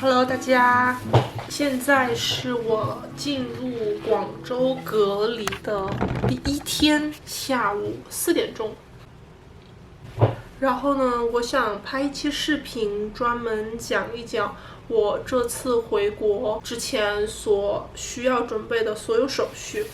Hello， 大家，现在是我进入广州隔离的第一天下午4点钟。然后呢，我想拍一期视频，专门讲一讲我这次回国之前所需要准备的所有手续。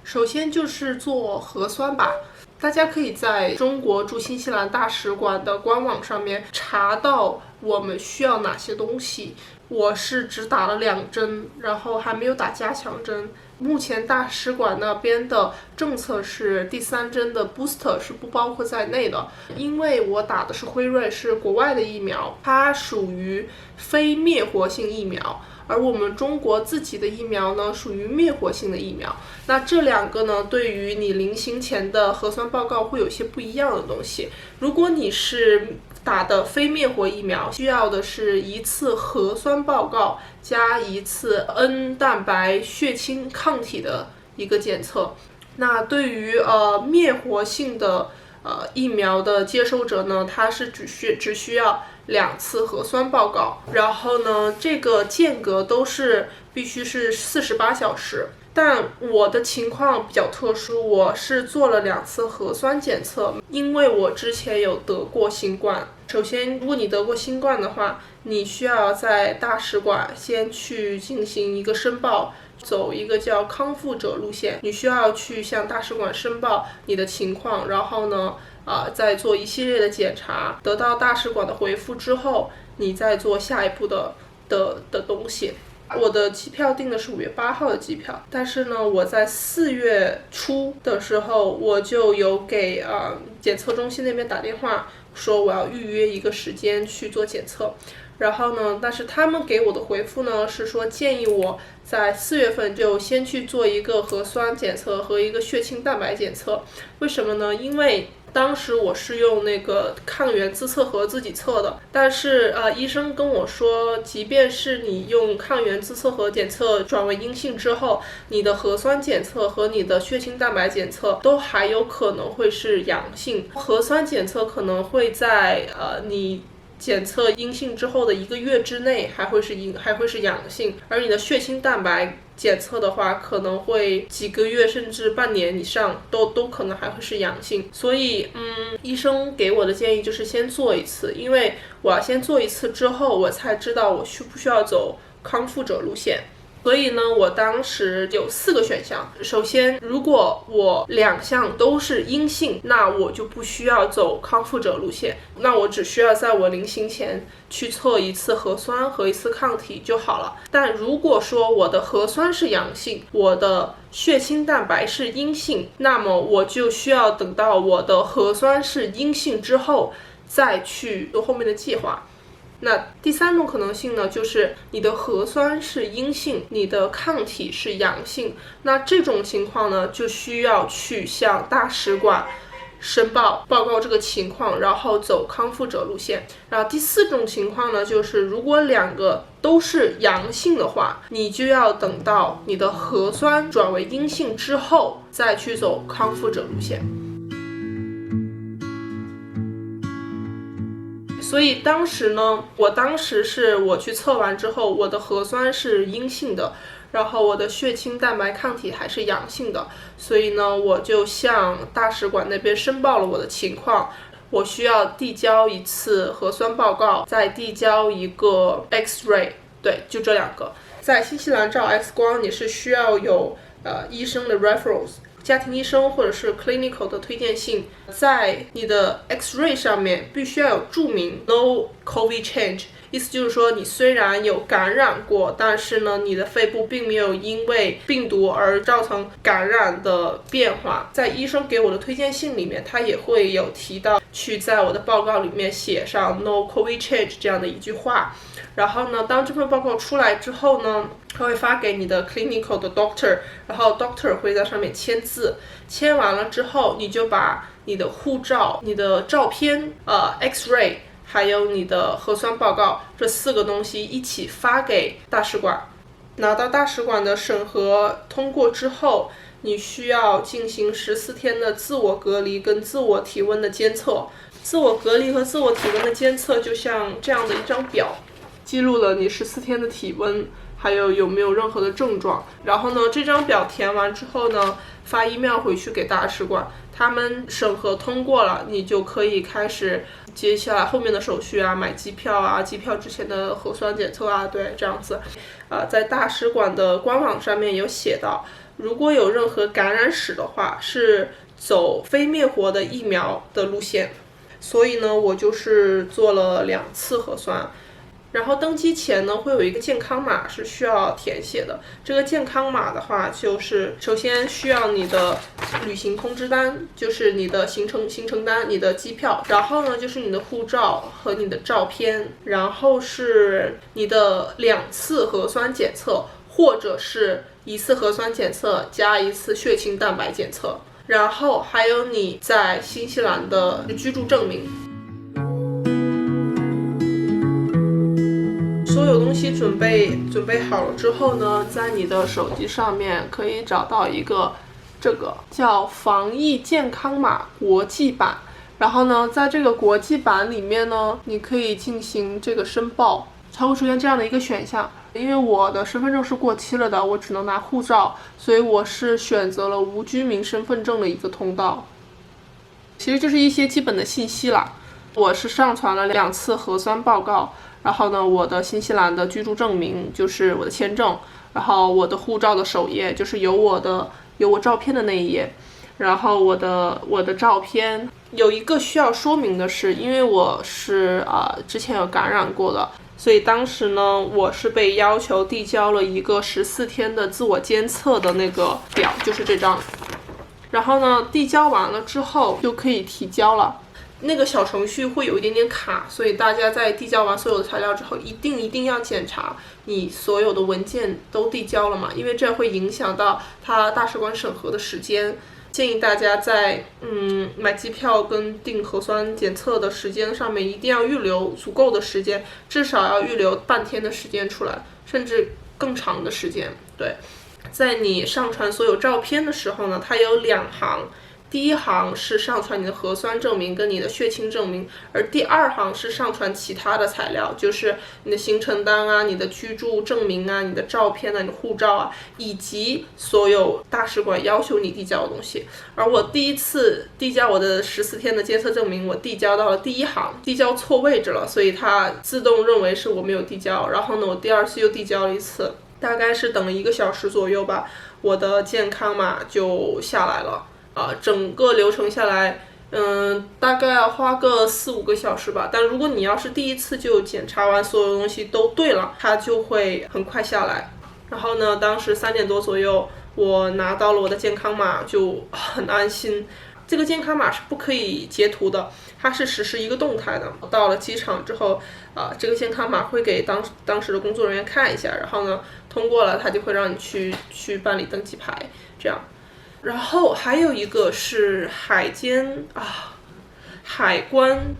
首先就是做核酸吧。大家可以在中国驻新西兰大使馆的官网上面查到我们需要哪些东西。我是只打了2针，然后还没有打加强针。目前大使馆那边的政策是第3针的 booster 是不包括在内的，因为我打的是辉瑞，是国外的疫苗，它属于非灭活性疫苗。而我们中国自己的疫苗呢，属于灭活性的疫苗。那这2个呢，对于你临行前的核酸报告会有些不一样的东西。如果你是打的非灭活疫苗，需要的是1次核酸报告加1次 N 蛋白血清抗体的一个检测。那对于灭活性的疫苗的接收者呢，他是只需要2次核酸报告，然后呢，这个间隔都是必须是48小时。但我的情况比较特殊，我是做了2次核酸检测，因为我之前有得过新冠。首先，如果你得过新冠的话，你需要在大使馆先去进行一个申报，走一个叫康复者路线。你需要去向大使馆申报你的情况，然后呢，再做一系列的检查，得到大使馆的回复之后，你再做下一步的东西。我的机票订的是5月8号的机票，但是呢，我在4月初的时候，我就有给检测中心那边打电话，说我要预约一个时间去做检测。然后呢，但是他们给我的回复呢是说建议我在4月份就先去做一个核酸检测和一个血清蛋白检测。为什么呢？因为当时我是用那个抗原自测盒自己测的，但是医生跟我说，即便是你用抗原自测盒检测转为阴性之后，你的核酸检测和你的血清蛋白检测都还有可能会是阳性。核酸检测可能会在你检测阴性之后的1个月之内还会是阳性，而你的血清蛋白检测的话，可能会几个月甚至半年以上都可能还会是阳性。所以医生给我的建议就是先做一次，因为我要先做一次之后，我才知道我需不需要走康复者路线。所以呢，我当时有4个选项。首先，如果我2项都是阴性，那我就不需要走康复者路线，那我只需要在我临行前去测1次核酸和1次抗体就好了。但如果说我的核酸是阳性，我的血清蛋白是阴性，那么我就需要等到我的核酸是阴性之后再去做后面的计划。那第3种可能性呢，就是你的核酸是阴性，你的抗体是阳性。那这种情况呢，就需要去向大使馆申报告这个情况，然后走康复者路线。然后第4种情况呢，就是如果2个都是阳性的话，你就要等到你的核酸转为阴性之后再去走康复者路线。所以当时呢，我去测完之后，我的核酸是阴性的，然后我的血清蛋白抗体还是阳性的，所以呢，我就向大使馆那边申报了我的情况。我需要递交1次核酸报告，再递交一个 X-ray， 对，就这2个。在新西兰照 X 光，你是需要有医生的 referrals，家庭医生或者是 clinical 的推荐信，在你的 X-ray 上面必须要有注明 no COVID change， 意思就是说你虽然有感染过，但是呢，你的肺部并没有因为病毒而造成感染的变化。在医生给我的推荐信里面，他也会有提到去在我的报告里面写上 no COVID change 这样的一句话。然后呢，当这份报告出来之后呢，他会发给你的 clinical 的 doctor， 然后 doctor 会在上面签字，签完了之后，你就把你的护照、你的照片、X-ray 还有你的核酸报告这4个东西一起发给大使馆。拿到大使馆的审核通过之后，你需要进行14天的自我隔离跟自我体温的监测。自我隔离和自我体温的监测就像这样的一张表，记录了你14天的体温，还有没有任何的症状。然后呢，这张表填完之后呢，发 email 回去给大使馆，他们审核通过了，你就可以开始接下来后面的手续啊，买机票啊，机票之前的核酸检测啊，对，这样子。在大使馆的官网上面有写到，如果有任何感染史的话，是走非灭活的疫苗的路线。所以呢，我就是做了2次核酸。然后登机前呢，会有一个健康码是需要填写的。这个健康码的话，就是首先需要你的旅行通知单，就是你的行程单、你的机票，然后呢就是你的护照和你的照片，然后是你的2次核酸检测，或者是1次核酸检测加1次血清蛋白检测，然后还有你在新西兰的居住证明。所有东西准备好了之后呢，在你的手机上面可以找到一个这个叫防疫健康码国际版。然后呢，在这个国际版里面呢，你可以进行这个申报，它会出现这样的一个选项。因为我的身份证是过期了的，我只能拿护照，所以我是选择了无居民身份证的一个通道。其实就是一些基本的信息啦。我是上传了2次核酸报告，然后呢，我的新西兰的居住证明就是我的签证，然后我的护照的首页就是有我照片的那一页，然后我的照片有一个需要说明的是，因为我是之前有感染过的，所以当时呢，我是被要求递交了一个14天的自我监测的那个表，就是这张。然后呢，递交完了之后就可以提交了。那个小程序会有一点点卡，所以大家在递交完所有的材料之后，一定要检查你所有的文件都递交了嘛，因为这会影响到他大使馆审核的时间。建议大家在买机票跟订核酸检测的时间上面一定要预留足够的时间，至少要预留半天的时间出来，甚至更长的时间。对，在你上传所有照片的时候呢，它有2行。第1行是上传你的核酸证明跟你的血清证明，而第2行是上传其他的材料，就是你的行程单啊、你的居住证明啊、你的照片啊、你的护照啊，以及所有大使馆要求你递交的东西。而我第1次递交我的14天的监测证明，我递交到了第1行，递交错位置了，所以它自动认为是我没有递交。然后呢，我第2次又递交了1次，大概是等了1个小时左右吧，我的健康码就下来了。整个流程下来，大概要花个4-5个小时吧。但如果你要是第1次就检查完所有东西都对了，它就会很快下来。然后呢，当时3点多左右，我拿到了我的健康码，就很安心。这个健康码是不可以截图的，它是实时一个动态的。到了机场之后，这个健康码会给当时的工作人员看一下，然后呢，通过了，他就会让你去办理登机牌，这样。然后还有一个是海关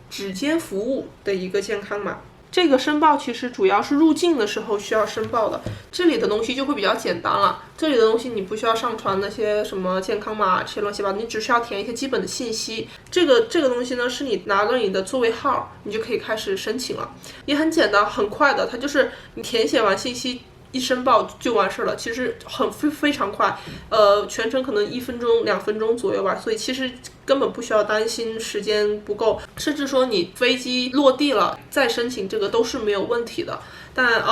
指尖服务的一个健康码，这个申报其实主要是入境的时候需要申报的，这里的东西就会比较简单了。这里的东西你不需要上传那些什么健康码这些乱七八糟，你只需要填一些基本的信息。这个东西呢，是你拿了你的座位号，你就可以开始申请了，也很简单，很快的。它就是你填写完信息，一申报就完事了，其实非常快，全程可能1分钟2分钟左右吧，所以其实根本不需要担心时间不够，甚至说你飞机落地了再申请这个都是没有问题的。但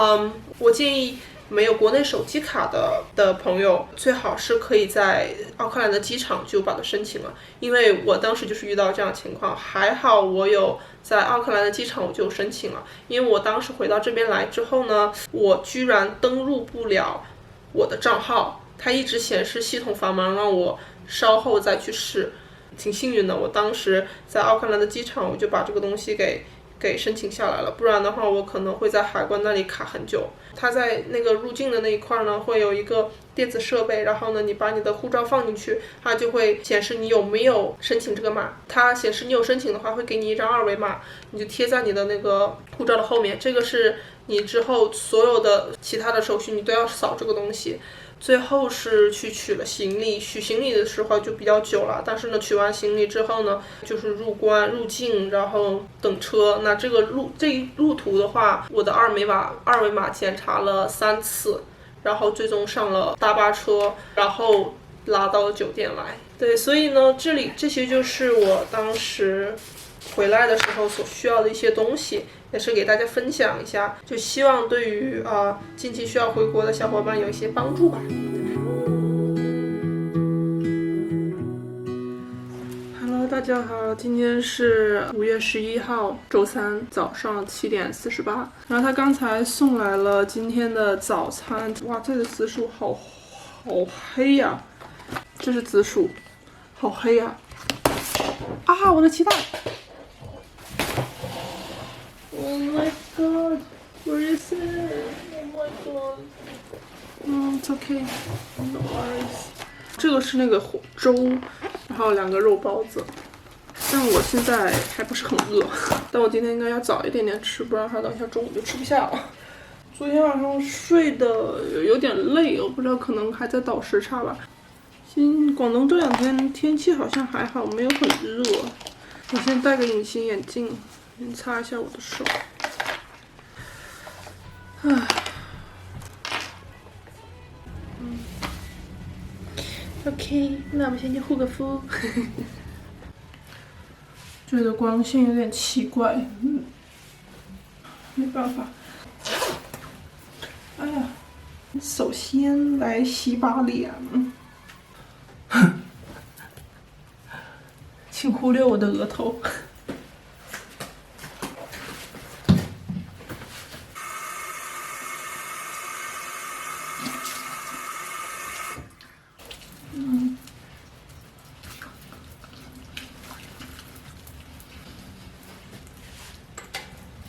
我建议没有国内手机卡的朋友，最好是可以在奥克兰的机场就把它申请了，因为我当时就是遇到这样的情况，还好我有在奥克兰的机场我就申请了，因为我当时回到这边来之后呢，我居然登录不了我的账号，它一直显示系统繁忙，让我稍后再去试。挺幸运的，我当时在奥克兰的机场我就把这个东西给申请下来了，不然的话我可能会在海关那里卡很久。它在那个入境的那一块呢，会有一个电子设备，然后呢，你把你的护照放进去，它就会显示你有没有申请这个码。它显示你有申请的话，会给你一张2维码，你就贴在你的那个护照的后面。这个是你之后所有的其他的手续你都要扫这个东西。最后是去取了行李，取行李的时候就比较久了，但是呢，取完行李之后呢，就是入关入境，然后等车。那这一路途的话，我的二维码检查了3次，然后最终上了大巴车，然后拉到了酒店来。对，所以呢，这些就是我当时回来的时候所需要的一些东西。也是给大家分享一下，就希望对于近期需要回国的小伙伴有一些帮助吧。Hello， 大家好，今天是5月11号，周三早上7点48。然后他刚才送来了今天的早餐，哇，这个紫薯好黑呀，这是紫薯，好黑呀！啊，我的鸡蛋！ Oh my god, where is it? Oh my god. It's okay, no worries. 这个是那个粥，然后2个肉包子。但我现在还不是很饿，但我今天应该要早一点点吃，不然的话等一下中午就吃不下了。昨天晚上睡的有点累，我不知道可能还在倒时差吧。广东这2天天气好像还好，没有很热。我先戴个隐形眼镜。擦一下我的手。OK， 那我们先去护个肤。这里的光线有点奇怪，没办法。哎呀，首先来洗把脸。请忽略我的额头。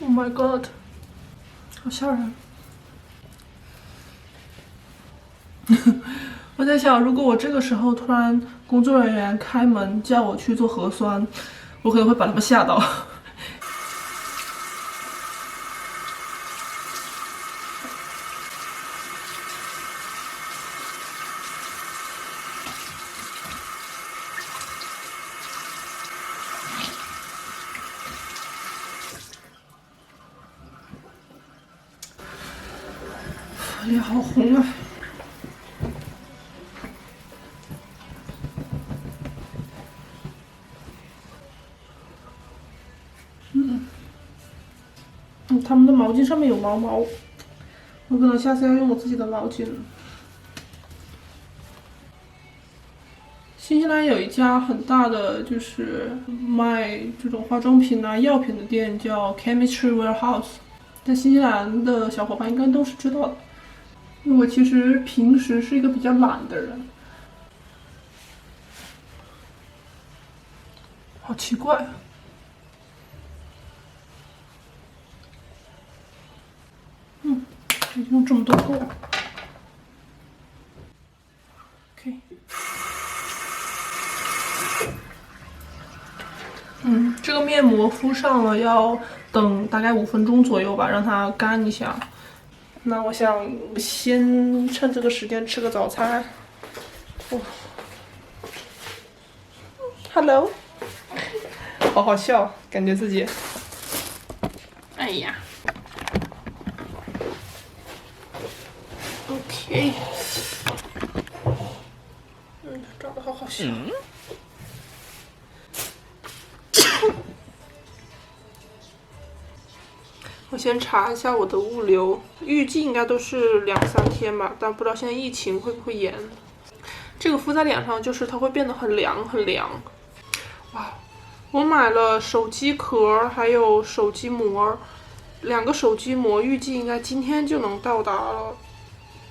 Oh my god， 好吓人！我在想，如果我这个时候突然工作人员开门叫我去做核酸，我可能会把他们吓到。脸好红啊！他们的毛巾上面有毛，我可能下次要用我自己的毛巾。新西兰有一家很大的，就是卖这种化妆品啊、药品的店，叫 Chemistry Warehouse。在新西兰的小伙伴应该都是知道的。因为我其实平时是一个比较懒的人。好奇怪。用这么多够。OK。这个面膜敷上了，要等大概5分钟左右吧，让它干一下。那我想先趁这个时间吃个早餐。Hello， 好好笑，感觉自己。哎呀。OK。长得好好笑。我先查一下我的物流，预计应该都是2、3天吧，但不知道现在疫情会不会严。这个敷在脸上就是它会变得很凉很凉。哇，我买了手机壳还有手机膜，2个手机膜预计应该今天就能到达了。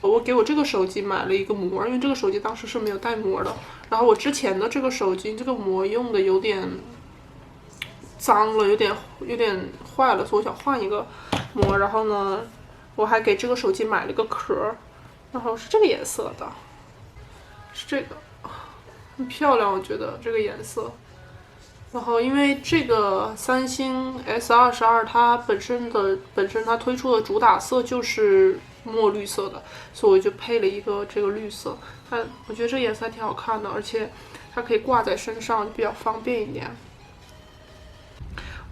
我给我这个手机买了一个膜，因为这个手机当时是没有带膜的。然后我之前的这个手机这个膜用的有点脏了，有点坏了，所以我想换一个膜。然后呢，我还给这个手机买了个壳，然后是这个颜色的，是这个，很漂亮，我觉得这个颜色。然后因为这个三星 S22它本身它推出的主打色就是墨绿色的，所以我就配了一个这个绿色。我觉得这颜色还挺好看的，而且它可以挂在身上，比较方便一点。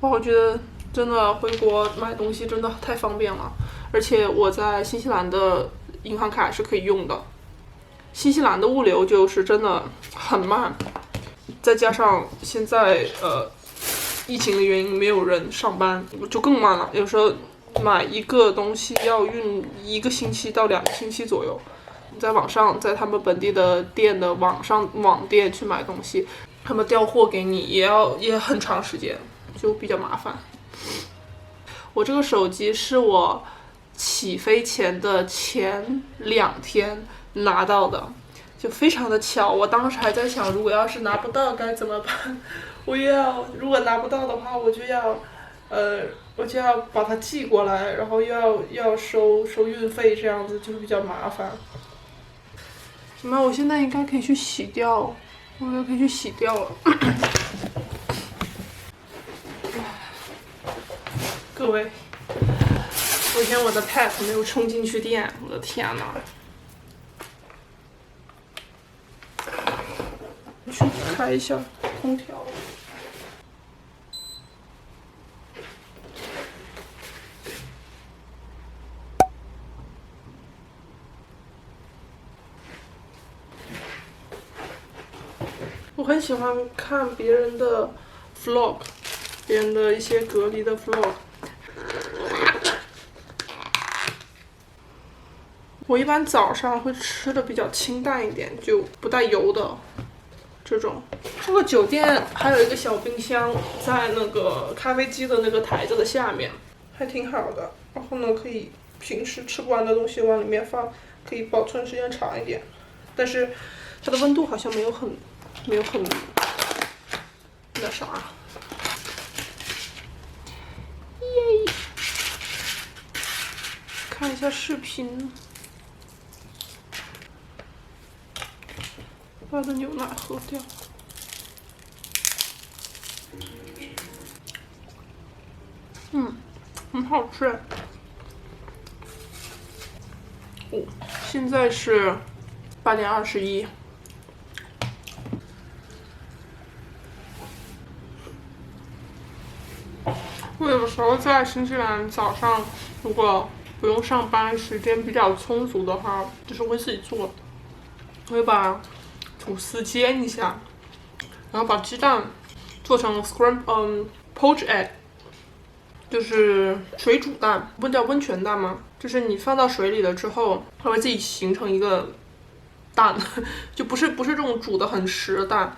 哇，我觉得真的回国买东西真的太方便了，而且我在新西兰的银行卡是可以用的。新西兰的物流就是真的很慢，再加上现在疫情的原因没有人上班，就更慢了。有时候买一个东西要运1个星期到2个星期左右。在网上，在他们本地的店的网店去买东西，他们调货给你也很长时间，就比较麻烦。我这个手机是我起飞前的前2天拿到的，就非常的巧。我当时还在想，如果要是拿不到该怎么办？如果拿不到的话，我就要把它寄过来，然后又要收运费，这样子就是比较麻烦。什么？我现在应该可以去洗掉，我应该可以去洗掉了。各位，昨天我的 Pad 没有充进去电，我的天哪！去开一下空调。我很喜欢看别人的 vlog， 别人的一些隔离的 vlog。我一般早上会吃的比较清淡一点，就不带油的这种。这个酒店还有一个小冰箱在那个咖啡机的那个台子的下面，还挺好的。然后呢，可以平时吃不完的东西往里面放，可以保存时间长一点。但是它的温度好像没有很那啥。耶！看一下视频。把这牛奶喝掉。很好吃。现在是8点21。我有的时候在新西兰早上，如果不用上班，时间比较充足的话，就是会自己做。我会把吐司煎一下，然后把鸡蛋做成 poached egg， 就是水煮蛋，不叫温泉蛋吗？就是你放到水里了之后，它会自己形成一个蛋，就不是这种煮的很实的蛋。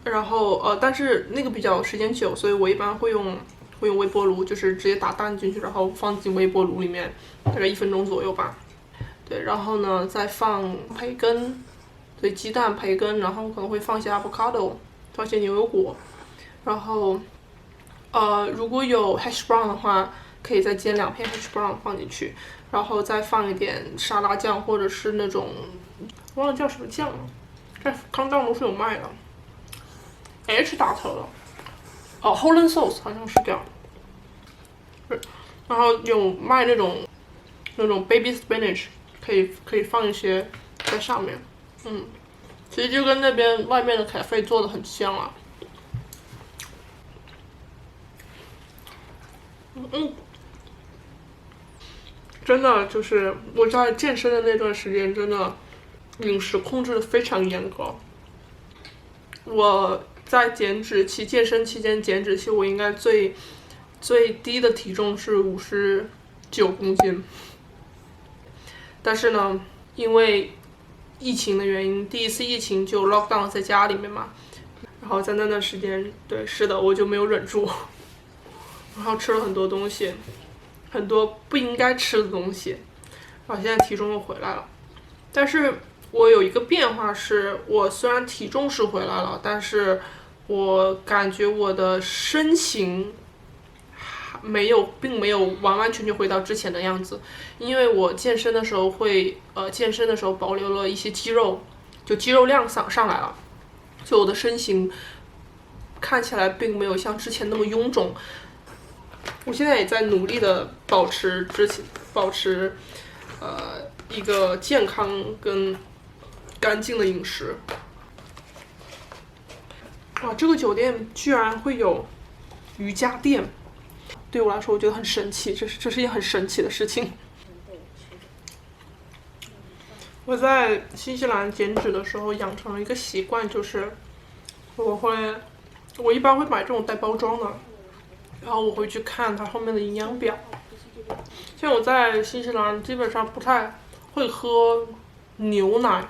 然后但是那个比较时间久，所以我一般会用微波炉，就是直接打蛋进去，然后放进微波炉里面，大概1分钟左右吧。对，然后呢再放培根。对，鸡蛋、培根，然后可能会放一些 avocado， 放一些牛油果，然后如果有 hash brown 的话，可以再煎2片 hash brown 放进去，然后再放一点沙拉酱或者是那种忘了叫什么酱了，在康当奴是有卖的 ，H 打头的，Holland sauce 好像是这样，然后有卖那种 baby spinach， 可以放一些在上面。其实就跟那边外面的咖啡做的很像啊。真的就是我在健身的那段时间，真的饮食控制的非常严格。我在减脂期、健身期间减脂期，我应该最低的体重是59公斤。但是呢，因为疫情的原因，第一次疫情就 lockdown 在家里面嘛，然后在那段时间，对，是的，我就没有忍住，然后吃了很多东西，很多不应该吃的东西，然后现在体重又回来了。但是我有一个变化是，我虽然体重是回来了，但是我感觉我的身形并没有完完全全回到之前的样子，因为我健身的时候保留了一些肌肉，就肌肉量上来了，所以我的身形看起来并没有像之前那么臃肿。我现在也在努力的保持一个健康跟干净的饮食。哇，这个酒店居然会有瑜伽垫，对我来说我觉得很神奇，这是一件很神奇的事情。我在新西兰减脂的时候养成了一个习惯，就是我一般会买这种带包装的，然后我会去看它后面的营养表。像我在新西兰基本上不太会喝牛奶，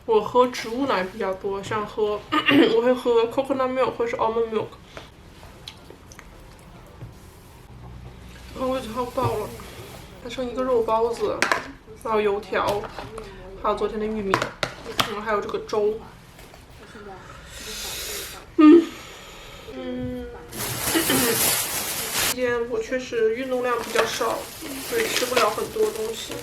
我喝植物奶比较多，像我会喝 coconut milk 或是 almond milk。然后我超饱了，还剩一个肉包子，还有油条，还有昨天的玉米，还有这个粥。今天我确实运动量比较少，所以吃不了很多东西。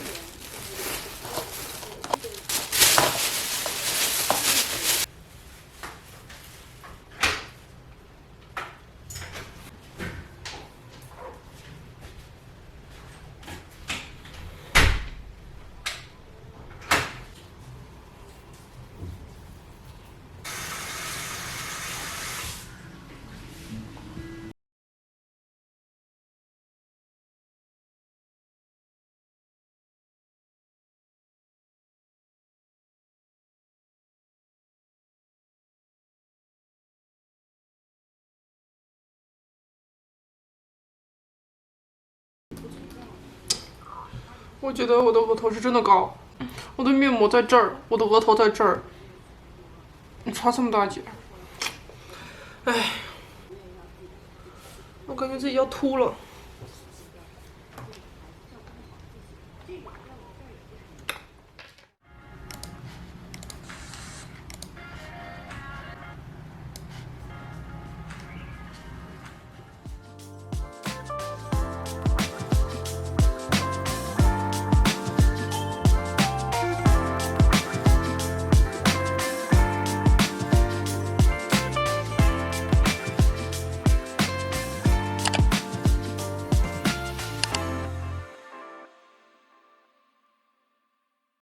我觉得我的额头是真的高，我的面膜在这儿，我的额头在这儿，差这么大截，哎，我感觉自己要秃了。